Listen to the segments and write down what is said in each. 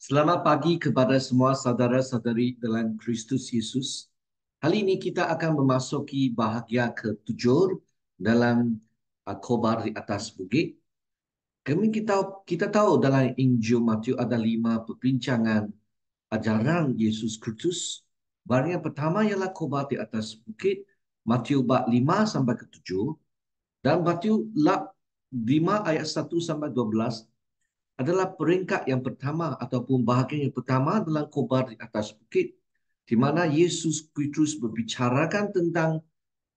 Selamat pagi kepada semua saudara-saudari dalam Kristus Yesus. Hari ini kita akan memasuki bahagian ketujuh dalam khobar di atas bukit. Kita tahu dalam Injil Matius ada 5 perbincangan ajaran Yesus Kristus. Bahagian yang pertama ialah khobar di atas bukit, Matius bab 5 sampai ke 7, dan Matius 5 ayat 1 sampai 12 adalah peringkat yang pertama ataupun bahagian yang pertama dalam khobar di atas bukit, di mana Yesus Kristus berbicarakan tentang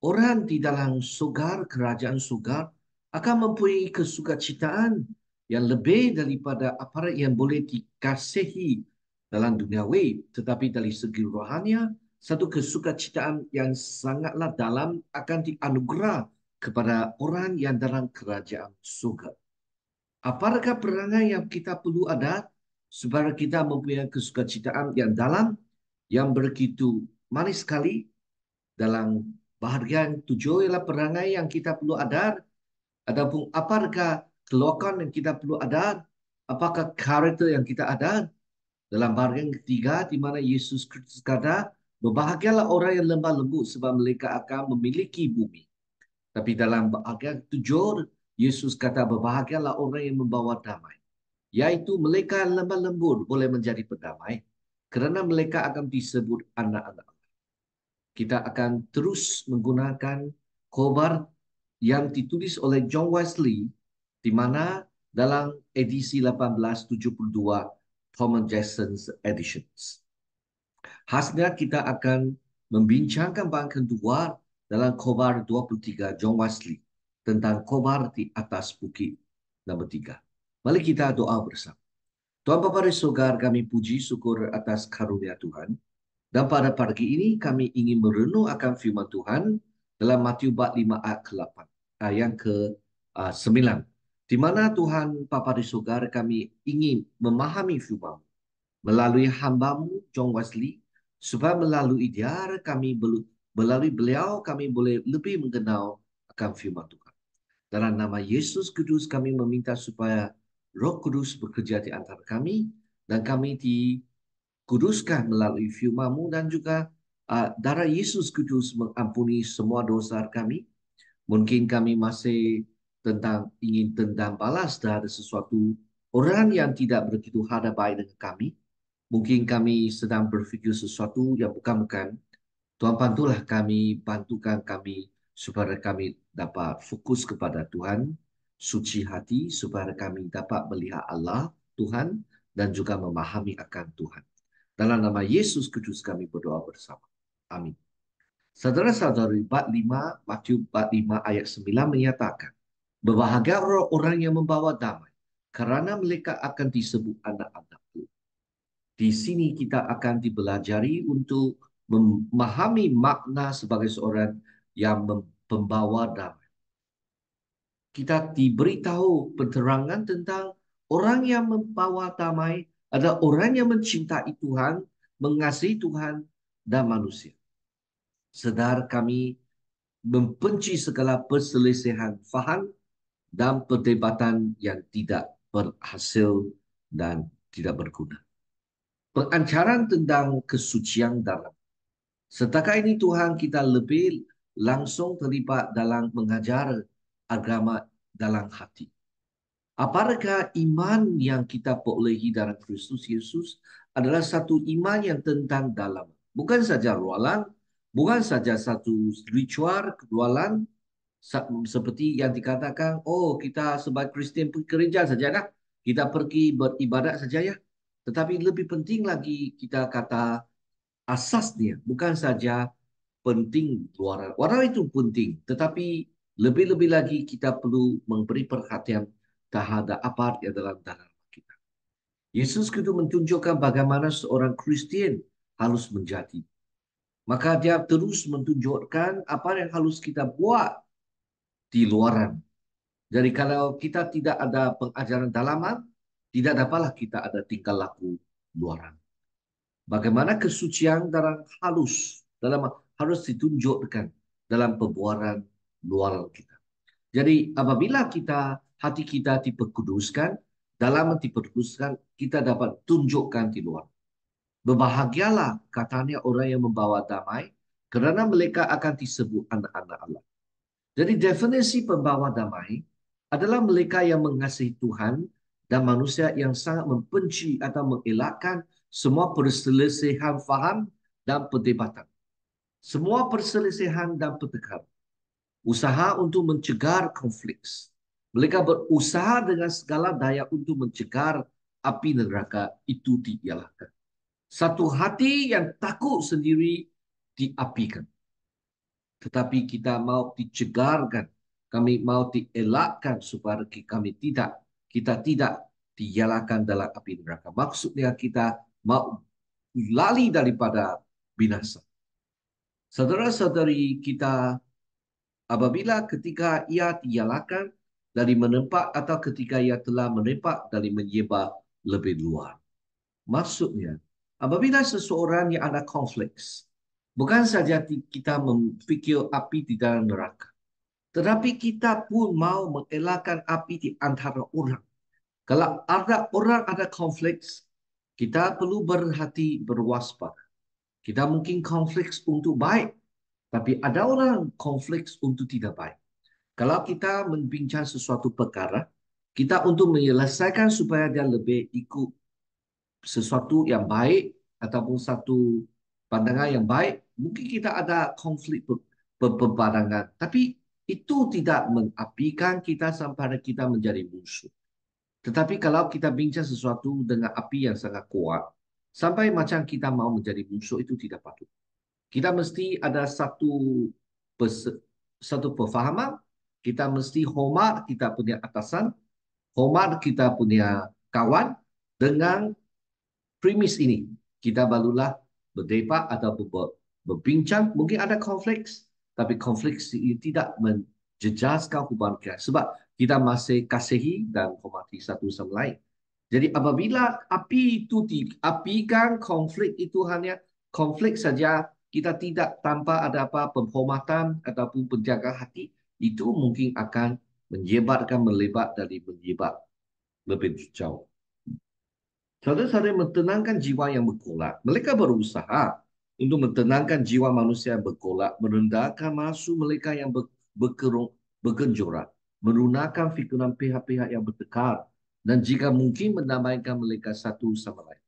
orang di dalam surga, kerajaan surga akan mempunyai kesukacitaan yang lebih daripada apa yang boleh dikasihi dalam duniawi, tetapi dari segi rohania satu kesukacitaan yang sangatlah dalam akan dianugerah kepada orang yang dalam kerajaan surga. Apakah perangai yang kita perlu ada supaya kita mempunyai kesukacitaan yang dalam, yang begitu manis sekali? Dalam bahagian 7 ialah perangai yang kita perlu ada. Adapun apakah kelokan yang kita perlu ada? Apakah karakter yang kita ada? Dalam bahagian ketiga, di mana Yesus Kristus kata, berbahagialah orang yang lemah lembut sebab mereka akan memiliki bumi. Tapi dalam bahagian 7, Yesus kata berbahagialah orang yang membawa damai, yaitu mereka yang lemah lembut boleh menjadi pendamai kerana mereka akan disebut anak-anak. Kita akan terus menggunakan khobar yang ditulis oleh John Wesley, di mana dalam edisi 1872 Thomas Jefferson's Editions. Khasnya kita akan membincangkan bahagian kedua dalam khobar 23 John Wesley tentang khobar di atas bukit nombor 3. Mari kita doa bersama. Tuhan Bapa di surga, kami puji syukur atas karunia Tuhan. Dan pada pagi ini kami ingin merenung akan firman Tuhan dalam Matius bab 5 ayat ke-8, ayat ke-9. Di mana Tuhan Bapa di surga, kami ingin memahami firman melalui hamba-Mu John Wesley, supaya melalui beliau kami boleh lebih mengenal akan firman Tuhan. Dalam nama Yesus Kudus kami meminta supaya Roh Kudus bekerja di antara kami dan kami dikuduskan melalui firman-Mu, dan juga darah Yesus Kudus mengampuni semua dosa kami. Mungkin kami masih ingin tendang balas terhadap sesuatu orang yang tidak begitu hadap baik dengan kami. Mungkin kami sedang berfikir sesuatu yang bukan-bukan. Tuhan bantukan kami supaya kami dapat fokus kepada Tuhan, suci hati supaya kami dapat melihat Allah, Tuhan, dan juga memahami akan Tuhan. Dalam nama Yesus Kristus kami berdoa bersama. Amin. Saudara-saudari, Matius bab 5 ayat 9 menyatakan, berbahagia orang yang membawa damai, kerana mereka akan disebut anak-anak-Ku. Di sini kita akan dibelajari untuk memahami makna sebagai seorang yang membawa damai. Kita diberitahu penerangan tentang orang yang membawa damai adalah orang yang mencintai Tuhan, mengasihi Tuhan dan manusia. Sedar kami membenci segala perselisihan faham dan perdebatan yang tidak berhasil dan tidak berguna. Pengancaran tentang kesucian dalam. Setakat ini Tuhan kita lebih langsung terlibat dalam mengajar agama dalam hati. Apakah iman yang kita perolehi dalam Kristus Yesus adalah satu iman yang tentang dalam. Bukan saja rualan, bukan saja satu ritual rualan, seperti yang dikatakan, oh kita sebagai Kristian pergi gereja saja dah. Kita pergi beribadat saja ya. Tetapi lebih penting lagi kita kata asasnya, bukan saja penting luaran. Luaran itu penting, tetapi lebih-lebih lagi kita perlu memberi perhatian terhadap apa yang dalam kita. Yesus itu menunjukkan bagaimana seorang Kristian harus menjadi. Maka dia terus menunjukkan apa yang harus kita buat di luaran. Jadi kalau kita tidak ada pengajaran dalaman, tidak dapatlah kita ada tingkah laku luaran. Bagaimana kesucian dalam harus ditunjukkan dalam perbuatan luar kita. Jadi apabila hati kita diperkuduskan, dalam diperkhususkan kita dapat tunjukkan di luar. Berbahagialah katanya orang yang membawa damai, kerana mereka akan disebut anak-anak Allah. Jadi definisi pembawa damai adalah mereka yang mengasihi Tuhan dan manusia yang sangat membenci atau mengelakkan semua perselisihan faham dan perdebatan. Semua perselisihan dan pertengkaran. Usaha untuk mencegah konflik. Mereka berusaha dengan segala daya untuk mencegah api neraka itu dinyalakan. Satu hati yang takut sendiri diapikan. Tetapi kita mau dicegarkan, kami mau dielakkan supaya kita tidak dinyalakan dalam api neraka. Maksudnya kita mau lari daripada binasa. Saudara-saudari kita, apabila ketika ia dinyalakan dari menempat atau ketika ia telah menempat dari menyebar lebih luar. Maksudnya, apabila seseorang yang ada konflik, bukan saja kita memfikir api di dalam neraka, tetapi kita pun mau mengelakkan api di antara orang. Kalau ada orang ada konflik, kita perlu berhati berwaspada. Kita mungkin konflik untuk baik, tapi ada orang konflik untuk tidak baik. Kalau kita membincang sesuatu perkara, kita untuk menyelesaikan supaya dia lebih ikut sesuatu yang baik ataupun satu pandangan yang baik, mungkin kita ada konflik berpandangan. Tapi itu tidak mengapikan kita sampai kita menjadi musuh. Tetapi kalau kita bincang sesuatu dengan api yang sangat kuat, sampai macam kita mau menjadi musuh, itu tidak patut. Kita mesti ada satu perfahaman, kita mesti hormat kita punya atasan, hormat kita punya kawan, dengan premis ini, kita barulah berdebat atau berbincang. Mungkin ada konflik, tapi konflik ini tidak menjejaskan hubungan kita. Sebab kita masih kasihi dan hormati satu sama lain. Jadi apabila api itu diapikan, konflik itu hanya konflik saja, kita tidak tanpa ada apa penghormatan ataupun penjaga hati, itu mungkin akan menyebarkan melebar dari menyebar lebih jauh. Saudara-saudara mentenangkan jiwa yang bergolak. Mereka berusaha untuk mentenangkan jiwa manusia yang bergolak, merendahkan nafsu mereka yang bergenjora, melunakkan fikiran pihak-pihak yang bertekar, dan jika mungkin mendamaikan mereka satu sama lain.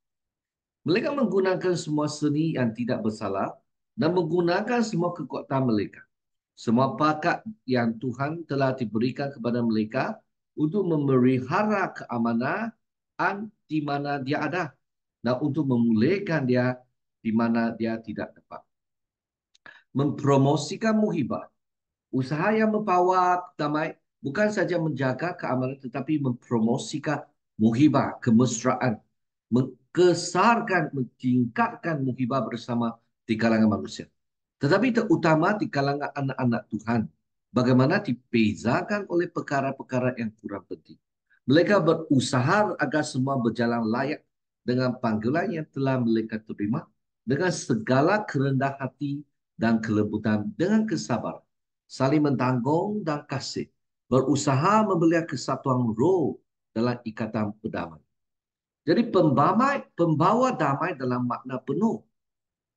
Mereka menggunakan semua seni yang tidak bersalah dan menggunakan semua kekuatan mereka. Semua bakat yang Tuhan telah diberikan kepada mereka untuk memelihara keamanan di mana dia ada dan untuk memulihkan dia di mana dia tidak dapat. Mempromosikan muhibah. Usaha yang membawa damai bukan saja menjaga keamanan tetapi mempromosikan muhibah, kemesraan, mengesarkan, meningkatkan muhibah bersama di kalangan manusia. Tetapi terutama di kalangan anak-anak Tuhan. Bagaimana dibezakan oleh perkara-perkara yang kurang penting. Mereka berusaha agar semua berjalan layak dengan panggilan yang telah mereka terima, dengan segala kerendah hati dan kelembutan, dengan kesabaran, saling mentanggung dan kasih, berusaha membela kesatuan roh dalam ikatan perdamaian. Jadi pembawa damai dalam makna penuh.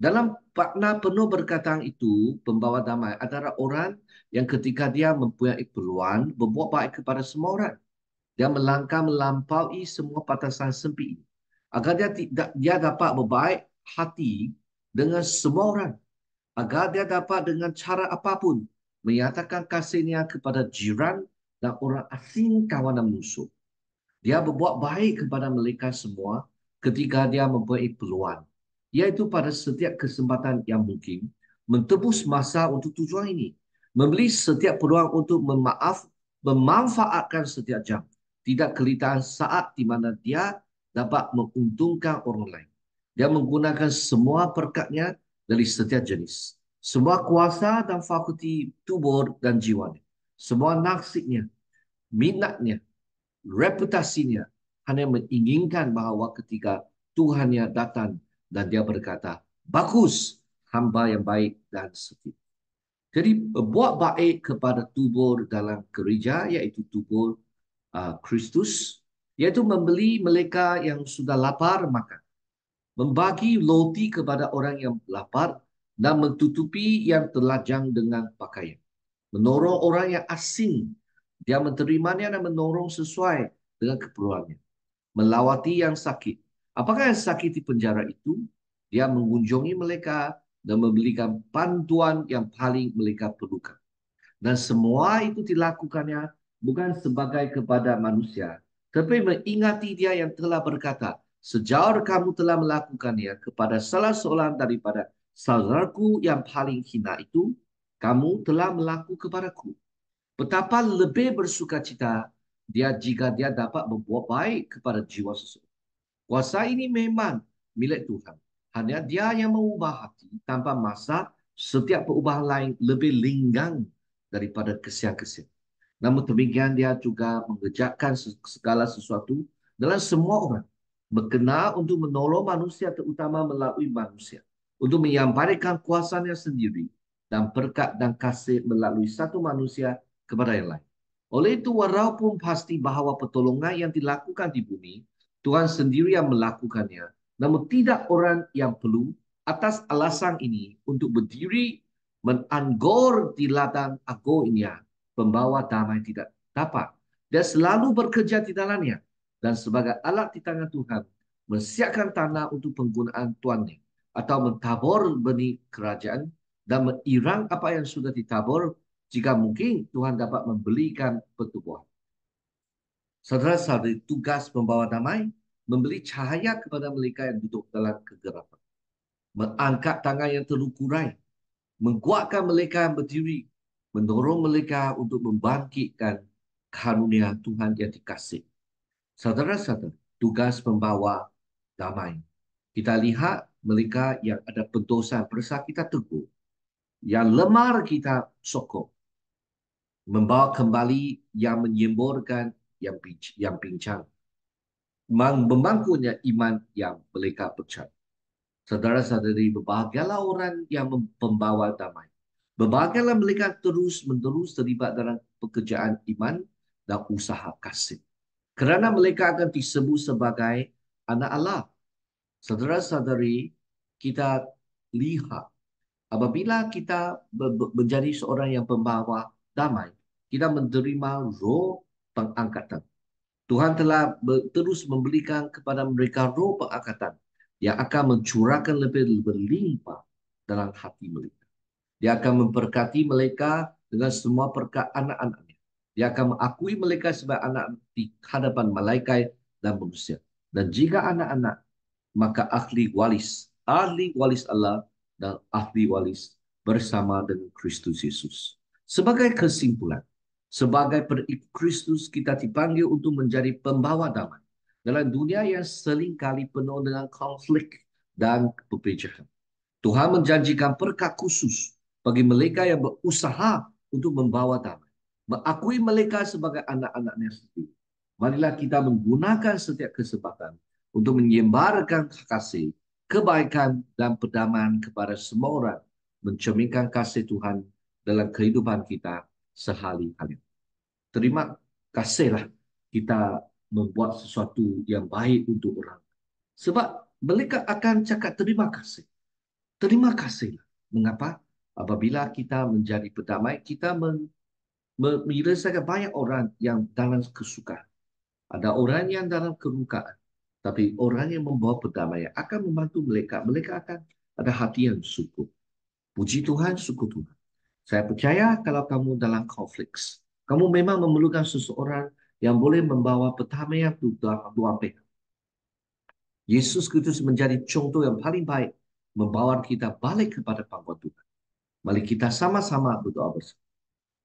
Dalam makna penuh berkataan itu, pembawa damai adalah orang yang ketika dia mempunyai peluang berbuat baik kepada semua orang. Dia melangkah melampaui semua batasan sempit ini. Agar dia dapat berbaik hati dengan semua orang. Agar dia dapat dengan cara apapun menyatakan kasihnya kepada jiran dan orang asing kawan dan musuh. Dia berbuat baik kepada mereka semua ketika dia mempunyai peluang. Iaitu pada setiap kesempatan yang mungkin, mentebus masa untuk tujuan ini. Membeli setiap peluang untuk memanfaatkan setiap jam. Tidak kelihatan saat di mana dia dapat menguntungkan orang lain. Dia menggunakan semua berkatnya dari setiap jenis. Semua kuasa dan fakulti tubuh dan jiwanya. Semua naksirnya, minatnya, reputasinya hanya menginginkan bahawa ketika Tuhannya datang dan dia berkata, bagus, hamba yang baik dan setia. Jadi buat baik kepada tubuh dalam gereja, iaitu tubuh Kristus, yaitu membeli mereka yang sudah lapar makan, membagi roti kepada orang yang lapar, dan menutupi yang telanjang dengan pakaian. Menolong orang yang asing, dia menerimanya dan menolong sesuai dengan keperluannya. Melawati yang sakit. Apakah yang sakit di penjara itu? Dia mengunjungi mereka dan memberikan bantuan yang paling mereka perlukan. Dan semua itu dilakukannya bukan sebagai kepada manusia, tapi mengingati dia yang telah berkata, sejauh kamu telah melakukannya kepada salah seorang daripada saudaraku yang paling hina itu, kamu telah melakukan kepadaku. Betapa lebih bersukacita dia jika dia dapat membuat baik kepada jiwa seseorang. Kuasa ini memang milik Tuhan. Hanya dia yang mengubah hati tanpa masa setiap perubahan lain lebih linggang daripada kesian-kesian. Namun demikian dia juga mengerjakan segala sesuatu dalam semua orang. Berkenal untuk menolong manusia terutama melalui manusia. Untuk menyampaikan kuasanya sendiri dan berkat dan kasih melalui satu manusia kepada yang lain. Oleh itu, walaupun pasti bahawa pertolongan yang dilakukan di bumi Tuhan sendiri yang melakukannya. Namun tidak orang yang perlu atas alasan ini untuk berdiri menanggor di ladang agongnya. Pembawa damai tidak dapat. Dia selalu bekerja di dalamnya. Dan sebagai alat di tangan Tuhan, menyiapkan tanah untuk penggunaan tuannya. Atau mentabur benih kerajaan dan mengirang apa yang sudah ditabur jika mungkin Tuhan dapat membelikan pertumbuhan. Saudara-saudari, tugas pembawa damai memberi cahaya kepada mereka yang duduk dalam kegelapan. Mengangkat tangan yang terukurai, menguatkan mereka yang berdiri, mendorong mereka untuk membangkitkan karunia Tuhan yang dikasih. Saudara-saudara, tugas pembawa damai. Kita lihat mereka yang ada pendosa bersah kita tegur, yang lemah kita sokong, membawa kembali yang menyemburkan yang pincang, memangkunya iman yang mereka percaya. Saudara-saudari, berbahagialah orang yang membawa damai. Berbahagialah mereka terus-menerus terlibat dalam pekerjaan iman dan usaha kasih. Kerana mereka akan disebut sebagai anak Allah. Saudara-saudari, kita lihat apabila kita menjadi seorang yang pembawa damai, kita menerima roh pengangkatan. Tuhan telah terus memberikan kepada mereka roh pengangkatan yang akan mencurahkan lebih berlimpah dalam hati mereka. Dia akan memberkati mereka dengan semua berkat anak-anaknya. Dia akan mengakui mereka sebagai anak di hadapan malaikat dan manusia. Dan jika anak-anak, maka ahli waris Allah dan ahli waris bersama dengan Kristus Yesus. Sebagai kesimpulan, sebagai pengikut Kristus, kita dipanggil untuk menjadi pembawa damai dalam dunia yang seringkali penuh dengan konflik dan perpecahan. Tuhan menjanjikan berkat khusus bagi mereka yang berusaha untuk membawa damai, mengakui mereka sebagai anak-anaknya sendiri. Marilah kita menggunakan setiap kesempatan untuk menyebarkan kasih, kebaikan dan perdamaian kepada semua orang, mencerminkan kasih Tuhan dalam kehidupan kita sehari-hari. Terima kasihlah kita membuat sesuatu yang baik untuk orang. Sebab mereka akan cakap terima kasih. Terima kasihlah. Mengapa? Apabila kita menjadi perdamai, kita menyelesaikan banyak orang yang dalam kesukaan. Ada orang yang dalam kerukaan. Tapi orang yang membawa perdamaian akan membantu mereka. Mereka akan ada hati yang syukur. Puji Tuhan, syukur Tuhan. Saya percaya kalau kamu dalam konflik, kamu memang memerlukan seseorang yang boleh membawa perdamaian itu dalam dua pihak. Yesus Kristus menjadi contoh yang paling baik membawa kita balik kepada pangkuan Tuhan. Mari kita sama-sama berdoa bersama.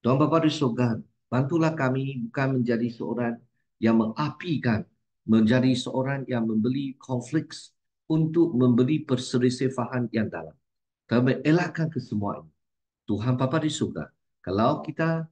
Tuhan Bapa di surga, bantulah kami bukan menjadi seorang yang mengapikan, menjadi seorang yang membeli konflik untuk membeli perselisihan yang dalam. Kami elakkan kesemua ini. Tuhan Bapa di surga, kalau kita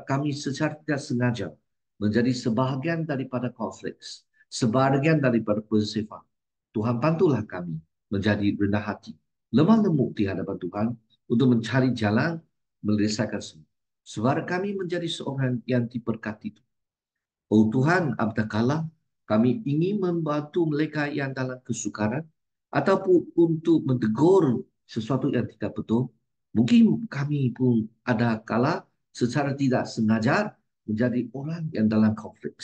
kami secara tidak sengaja menjadi sebahagian daripada konflik, sebahagian daripada perselisihan, Tuhan bantulah kami menjadi rendah hati, lemah lembut di hadapan Tuhan untuk mencari jalan menyelesaikan semua. Suara kami menjadi seorang yang diberkati. Oh Tuhan, apabila Kami ingin membantu mereka yang dalam kesukaran ataupun untuk mentegur sesuatu yang tidak betul. Mungkin kami pun ada kala secara tidak sengaja menjadi orang yang dalam konflik.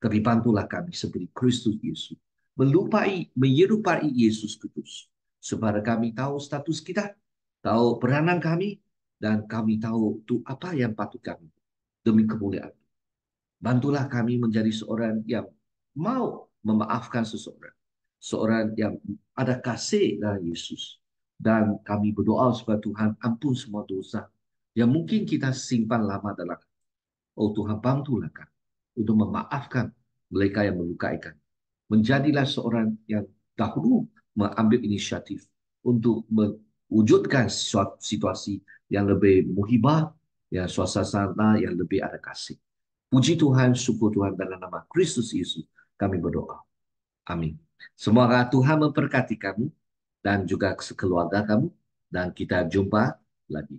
Tapi bantulah kami seperti Kristus Yesus. Menyerupai Yesus Kristus. Supaya kami tahu status kita, tahu peranan kami, dan kami tahu itu apa yang patut kami demi kemuliaan. Bantulah kami menjadi seorang yang mau memaafkan seseorang. Seorang yang ada kasih dalam Yesus. Dan kami berdoa supaya Tuhan ampun semua dosa yang mungkin kita simpan lama dalam. Oh Tuhan, bantulah kami untuk memaafkan mereka yang melukai kami. Menjadilah seorang yang dahulu mengambil inisiatif untuk mewujudkan suatu situasi yang lebih muhibah, yang suasana yang lebih ada kasih. Puji Tuhan, syukur Tuhan dalam nama Kristus Yesus kami berdoa. Amin. Semoga Tuhan memberkati kamu dan juga sekeluarga kamu dan kita jumpa lagi.